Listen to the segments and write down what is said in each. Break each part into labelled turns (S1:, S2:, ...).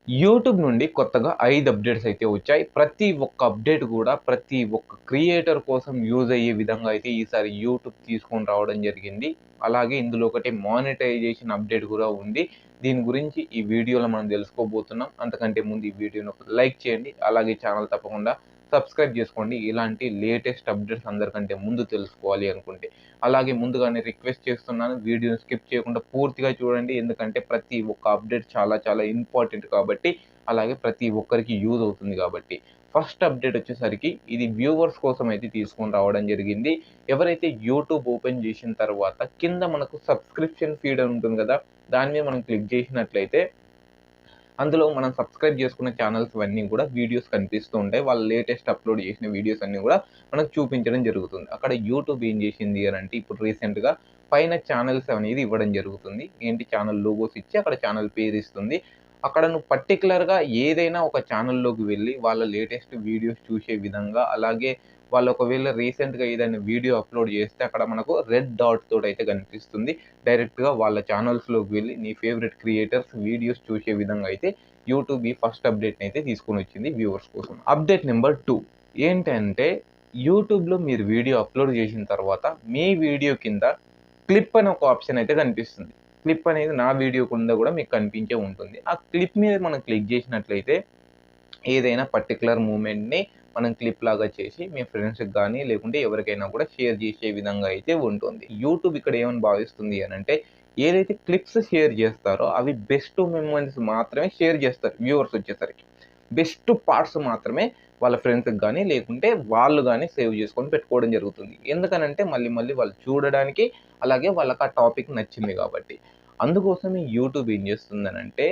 S1: YouTube నుండి కొత్తగా 5 updates అయితే వచ్చాయి. ప్రతి ఒక్క అప్డేట్ గూడా ప్రతి ఒక్క క్రియేటర్ కోసం యూజ్ అయ్యే విధంగా అయితే ఈసారి యూట్యూబ్ తీసుకొని రావడం జరిగింది. అలాగే ఇందులో ఒకటి మానిటైజేషన్ అప్డేట్ గూడా ఉంది. దీని గురించి ఈ వీడియోలో మనం తెలుసుకోబోతున్నాం. అంతకంటే ముందు ఈ వీడియోని ఒక లైక్ చేయండి. అలాగే ఛానల్ తప్పకుండా సబ్స్క్రైబ్ చేసుకోండి. ఇలాంటి లేటెస్ట్ అప్డేట్స్ అందరికంటే ముందు తెలుసుకోవాలి అనుకుంటే. అలాగే ముందుగానే రిక్వెస్ట్ చేస్తున్నాను, వీడియోని స్కిప్ చేయకుండా పూర్తిగా చూడండి. ఎందుకంటే ప్రతి ఒక్క అప్డేట్ చాలా చాలా ఇంపార్టెంట్ కాబట్టి, అలాగే ప్రతి ఒక్కరికి యూజ్ అవుతుంది కాబట్టి. ఫస్ట్ అప్డేట్ వచ్చేసరికి ఇది వ్యూవర్స్ కోసం అయితే తీసుకొని రావడం జరిగింది. ఎవరైతే యూట్యూబ్ ఓపెన్ చేసిన తర్వాత కింద మనకు సబ్స్క్రిప్షన్ ఫీడ్ అని ఉంటుంది కదా! దాని మీద మనం క్లిక్ చేసినట్లయితే అందులో మనం సబ్స్క్రైబ్ చేసుకున్న ఛానెల్స్ అన్నీ కూడా వీడియోస్ కనిపిస్తూ ఉంటాయి. వాళ్ళు లేటెస్ట్ అప్‌లోడ్ చేసిన వీడియోస్ అన్నీ కూడా మనకు చూపించడం జరుగుతుంది. అక్కడ యూట్యూబ్ ఏం చేసింది అనంటే ఇప్పుడు రీసెంట్‌గా పైన ఛానెల్స్ అనేది ఇవ్వడం జరుగుతుంది. ఏంటి ఛానెల్ లోగోస్ ఇచ్చి అక్కడ ఛానెల్ పేరు ఇస్తుంది. అక్కడ నువ్వు పర్టిక్యులర్‌గా ఏదైనా ఒక ఛానెల్‌లోకి వెళ్లి వాళ్ళ లేటెస్ట్ వీడియోస్ చూసే విధంగా, అలాగే వాళ్ళు ఒకవేళ రీసెంట్‌గా ఏదైనా వీడియో అప్‌లోడ్ చేస్తే అక్కడ మనకు రెడ్ డాట్ తోటైతే కనిపిస్తుంది. డైరెక్ట్‌గా వాళ్ళ ఛానల్స్‌లోకి వెళ్లి నీ ఫేవరెట్ క్రియేటర్స్ వీడియోస్ చూసే విధంగా అయితే యూట్యూబ్ ఈ ఫస్ట్ అప్డేట్‌ని అయితే తీసుకొనొచ్చింది వ్యూవర్స్ కోసం. అప్డేట్ నంబర్ 2 ఏంటంటే యూట్యూబ్‌లో మీరు వీడియో అప్‌లోడ్ చేసిన తర్వాత మీ వీడియో కింద క్లిప్ అని ఒక ఆప్షన్ అయితే కనిపిస్తుంది. క్లిప్ అనేది నా వీడియో కింద కూడా మీకు కనిపించే ఉంటుంది. ఆ క్లిప్ మీద మనం క్లిక్ చేసినట్లయితే ఏదైనా పర్టిక్యులర్ మూమెంట్‌ని మనం క్లిప్ లాగా చేసి మీ ఫ్రెండ్స్‌కి గాని, లేకుంటే ఎవరికైనా కూడా షేర్ చేసే విధంగా అయితే ఉంటుంది. యూట్యూబ్ ఇక్కడ ఏమని భావిస్తుంది అనంటే, ఏదైతే క్లిప్స్ షేర్ చేస్తారో అవి బెస్ట్ మొమెంట్స్ మాత్రమే షేర్ చేస్తారు వ్యూవర్స్ వచ్చేసరికి. బెస్ట్ పార్ట్స్ మాత్రమే వాళ్ళ ఫ్రెండ్స్‌కి గాని, లేకుంటే వాళ్ళు గాని సేవ్ చేసుకొని పెట్టుకోవడం జరుగుతుంది. ఎందుకనంటే మళ్ళీ మళ్ళీ వాళ్ళు చూడడానికి, అలాగే వాళ్ళకి ఆ టాపిక్ నచ్చింది కాబట్టి. అందుకోసమే యూట్యూబ్ ఏం చేస్తుందనంటే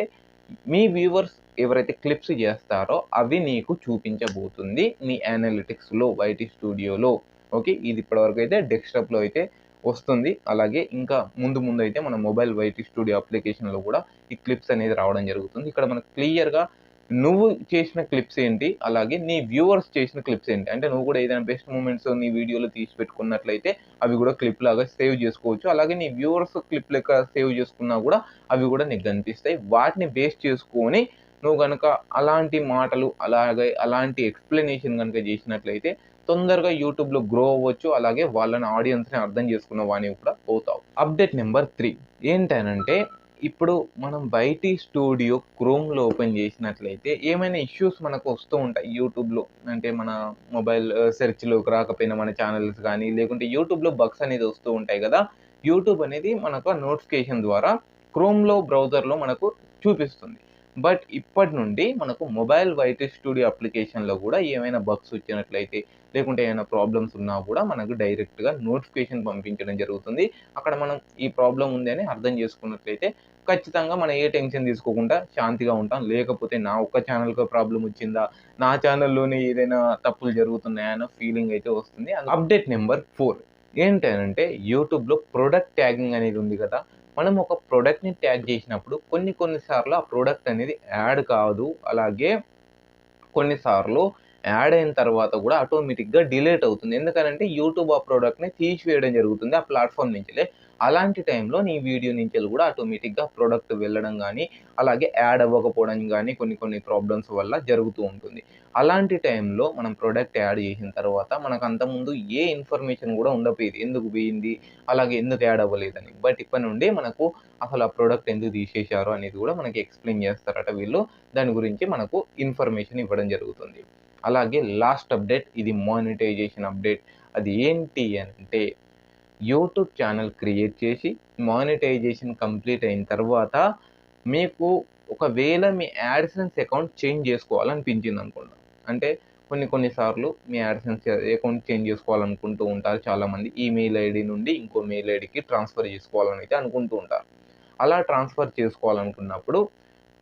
S1: మీ వ్యూవర్స్ ఎవరైతే క్లిప్స్ చేస్తారో అవి నీకు చూపించబోతుంది మీ అనలిటిక్స్‌లో, వైటీ స్టూడియోలో. ఓకే. ఇది ఇప్పటివరకు అయితే డెస్క్‌టాప్‌లో అయితే వస్తుంది. అలాగే ఇంకా ముందు ముందైతే మన మొబైల్ వైటీ స్టూడియో అప్లికేషన్‌లో కూడా ఈ క్లిప్స్ అనేది రావడం జరుగుతుంది. ఇక్కడ మనకు క్లియర్‌గా నువ్వు చేసిన క్లిప్స్ ఏంటి? అలాగే నీ వ్యూవర్స్ చేసిన క్లిప్స్ ఏంటి? అంటే నువ్వు కూడా ఏదైనా బెస్ట్ మూమెంట్స్ నీ వీడియోలో తీసి పెట్టుకున్నట్లయితే అవి కూడా క్లిప్ లాగా సేవ్ చేసుకోవచ్చు. అలాగే నీ వ్యూవర్స్ క్లిప్ లెక్క సేవ్ చేసుకున్నా కూడా అవి కూడా నీకు కనిపిస్తాయి. వాటిని బేస్ చేసుకొని నువ్వు గనక అలాంటి మాటలు, అలాగే అలాంటి ఎక్స్‌ప్లనేషన్ గనుక చేసినట్లయితే తొందరగా యూట్యూబ్‌లో గ్రో అవ్వచ్చు. అలాగే వాళ్ళని ఆడియన్స్‌ని అర్థం చేసుకున్న వానివి కూడా అవుతావు. అప్డేట్ నంబర్ 3 ఏంటనంటే ఇప్పుడు మనం వైటీ స్టూడియో క్రోమ్‌లో ఓపెన్ చేసినట్లయితే ఏమైనా ఇష్యూస్ మనకు వస్తూ ఉంటాయి యూట్యూబ్‌లో. అంటే మన మొబైల్ సెర్చ్‌లోకి రాకపోయినా మన ఛానెల్స్ గానీ, లేకుంటే యూట్యూబ్‌లో బగ్స్ అనేది వస్తూ ఉంటాయి గదా! యూట్యూబ్ అనేది మనకు ఆ నోటిఫికేషన్ ద్వారా క్రోమ్‌లో బ్రౌజర్‌లో మనకు చూపిస్తుంది. బట్ ఇప్పటి నుండి మనకు మొబైల్ వైటీ స్టూడియో అప్లికేషన్‌లో గూడా ఏమైనా బగ్స్ వచ్చినట్లయితే, లేకుంటే ఏమైనా ప్రాబ్లమ్స్ ఉన్నా గూడా మనకు డైరెక్ట్‌గా నోటిఫికేషన్ పంపించడం జరుగుతుంది. అక్కడ మనం ఈ ప్రాబ్లమ్ ఉంది అని అర్థం చేసుకున్నట్లయితే ఖచ్చితంగా మనం ఏ టెన్షన్ తీసుకోకుండా శాంతిగా ఉంటాం. లేకపోతే నా ఒక్క ఛానెల్‌కే ప్రాబ్లమ్ వచ్చిందా? నా ఛానెల్‌లోనే ఏదైనా తప్పులు జరుగుతున్నాయా? అన్న ఫీలింగ్ అయితే వస్తుంది. అప్డేట్ నంబర్ 4 ఏంటనంటే యూట్యూబ్‌లో ప్రొడక్ట్ ట్యాగింగ్ అనేది ఉంది గదా! మనం ఒక ప్రొడక్ట్‌ని ట్యాగ్ చేసినప్పుడు కొన్ని కొన్ని సార్లు ఆ ప్రొడక్ట్ అనేది యాడ్ కాదు. అలాగే కొన్నిసార్లు యాడ్ అయిన తర్వాత గూడా ఆటోమేటిక్‌గా డిలీట్ అవుతుంది. ఎందుకనంటే యూట్యూబ్ ఆ ప్రొడక్ట్‌ని తీసివేయడం జరుగుతుంది ఆ ప్లాట్‌ఫార్మ్ నుంచిలే. అలాంటి టైంలో నీ వీడియో నుంచెల్లి గూడా ఆటోమేటిక్‌గా ప్రొడక్ట్ వెళ్ళడం గానీ, అలాగే యాడ్ అవ్వకపోవడం గానీ కొన్ని కొన్ని ప్రాబ్లమ్స్ వల్ల జరుగుతూ ఉంటుంది. అలాంటి టైంలో మనం ప్రొడక్ట్ యాడ్ చేసిన తర్వాత మనకు అంతకుముందు ఏ ఇన్ఫర్మేషన్ గూడా ఉండకపోయేది. ఎందుకు పోయింది? అలాగే ఎందుకు యాడ్ అవ్వలేదని. బట్ ఇప్పటి నుండి మనకు అసలు ఆ ప్రొడక్ట్ ఎందుకు తీసేశారు అనేది గూడా మనకి ఎక్స్‌ప్లెయిన్ చేస్తారట వీళ్ళు. దాని గురించి మనకు ఇన్ఫర్మేషన్ ఇవ్వడం జరుగుతుంది. అలాగే లాస్ట్ అప్డేట్ ఇది మానిటైజేషన్ అప్డేట్. అది ఏంటి అనంటే యూట్యూబ్ ఛానెల్ క్రియేట్ చేసి మానిటైజేషన్ కంప్లీట్ అయిన తర్వాత మీకు ఒకవేళ మీ యాడ్‌సెన్స్ అకౌంట్ చేంజ్ చేసుకోవాలనిపించిందనుకోండి. అంటే కొన్ని కొన్ని సార్లు మీ యాడ్‌సెన్స్ అకౌంట్ చేంజ్ చేసుకోవాలనుకుంటూ ఉంటారు చాలామంది. ఈమెయిల్ ఐడీ నుండి ఇంకో మెయిల్ ఐడీకి ట్రాన్స్‌ఫర్ చేసుకోవాలని అయితే అనుకుంటూ ఉంటారు. అలా ట్రాన్స్‌ఫర్ చేసుకోవాలనుకున్నప్పుడు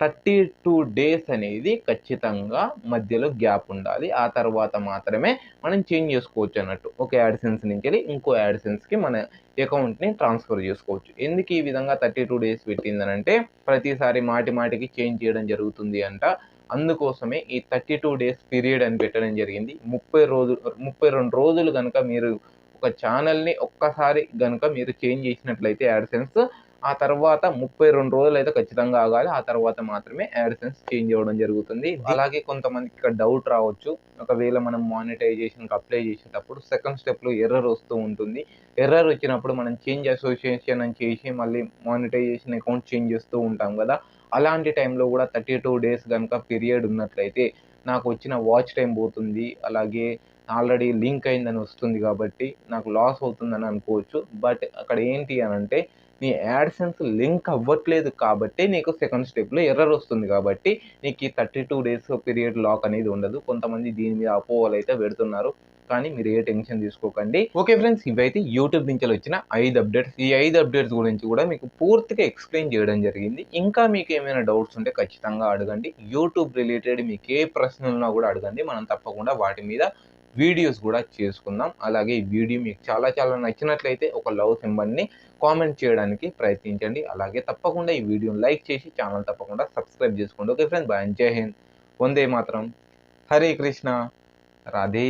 S1: 32 డేస్ అనేది ఖచ్చితంగా మధ్యలో గ్యాప్ ఉండాలి. ఆ తర్వాత మాత్రమే మనం చేంజ్ చేసుకోవచ్చన్నట్టు. ఒక యాడ్‌సెన్స్ నుంచెల్లి ఇంకో యాడ్‌సెన్స్‌కి మన అకౌంట్‌ని ట్రాన్స్‌ఫర్ చేసుకోవచ్చు. ఎందుకు ఈ విధంగా 32 డేస్ పెట్టిందనంటే ప్రతిసారి మాటి మాటికి చేంజ్ చేయడం జరుగుతుంది అంట. అందుకోసమే ఈ 32 డేస్ పీరియడ్ అని పెట్టడం జరిగింది. 32 రోజులు గనుక మీరు ఒక ఛానెల్‌ని ఒక్కసారి గనుక మీరు చేంజ్ చేసినట్లయితే యాడ్‌సెన్స్ ఆ తర్వాత 32 రోజులు అయితే ఖచ్చితంగా ఆగాలి. ఆ తర్వాత మాత్రమే యాడ్‌సెన్స్ చేంజ్ అవ్వడం జరుగుతుంది. అలాగే కొంతమందికి ఇక్కడ డౌట్ రావచ్చు. ఒకవేళ మనం మానిటైజేషన్‌కి అప్లై చేసేటప్పుడు సెకండ్ స్టెప్‌లో ఎర్రర్ వస్తూ ఉంటుంది. ఎర్రర్ వచ్చినప్పుడు మనం చేంజ్ అసోసియేషన్ అని చేసి మళ్ళీ మానిటైజేషన్ అకౌంట్ చేంజ్ చేస్తూ ఉంటాం గదా! అలాంటి టైంలో గూడా 32 డేస్ గనుక పీరియడ్ ఉన్నట్లయితే నాకు వచ్చిన వాచ్ టైమ్ పోతుంది. అలాగే ఆల్రెడీ లింక్ అయిందని వస్తుంది గాబట్టి నాకు లాస్ అవుతుందని అనుకోవచ్చు. బట్ అక్కడ ఏంటి అనంటే నీ యాడ్‌సెన్స్ లింక్ అవ్వట్లేదు కాబట్టి నీకు సెకండ్ స్టెప్‌లో ఎర్రర్ వస్తుంది కాబట్టి నీకీ 32 డేస్ పీరియడ్ లాక్ అనేది ఉండదు. కొంతమంది దీని మీద అపోహలైతే పెడుతున్నారు. కానీ మీరు ఏ టెన్షన్ తీసుకోకండి. ఓకే ఫ్రెండ్స్, ఇవైతే యూట్యూబ్ నుంచెలొచ్చిన 5 అప్డేట్స్. ఈ 5 అప్డేట్స్ గురించి కూడా మీకు పూర్తిగా ఎక్స్‌ప్లెయిన్ చేయడం జరిగింది. ఇంకా మీకేమైనా డౌట్స్ ఉంటే ఖచ్చితంగా అడగండి. యూట్యూబ్ రిలేటెడ్ మీకు ఏ ప్రశ్నలున్నా కూడా అడగండి. మనం తప్పకుండా వాటి మీద వీడియోస్ కూడా చేసుకుందాం. అలాగే ఈ వీడియో మీకు చాలా చాలా నచ్చినట్లయితే ఒక లవ్ సింబల్‌ని కామెంట్ చేయడానికి ప్రయత్నించండి. అలాగే తప్పకుండా ఈ వీడియోని లైక్ చేసి ఛానల్ తప్పకుండా సబ్స్క్రైబ్ చేసుకోండి. Okay friends, bye. జై హింద్. వందే మాతరం. హరే కృష్ణ. రాధే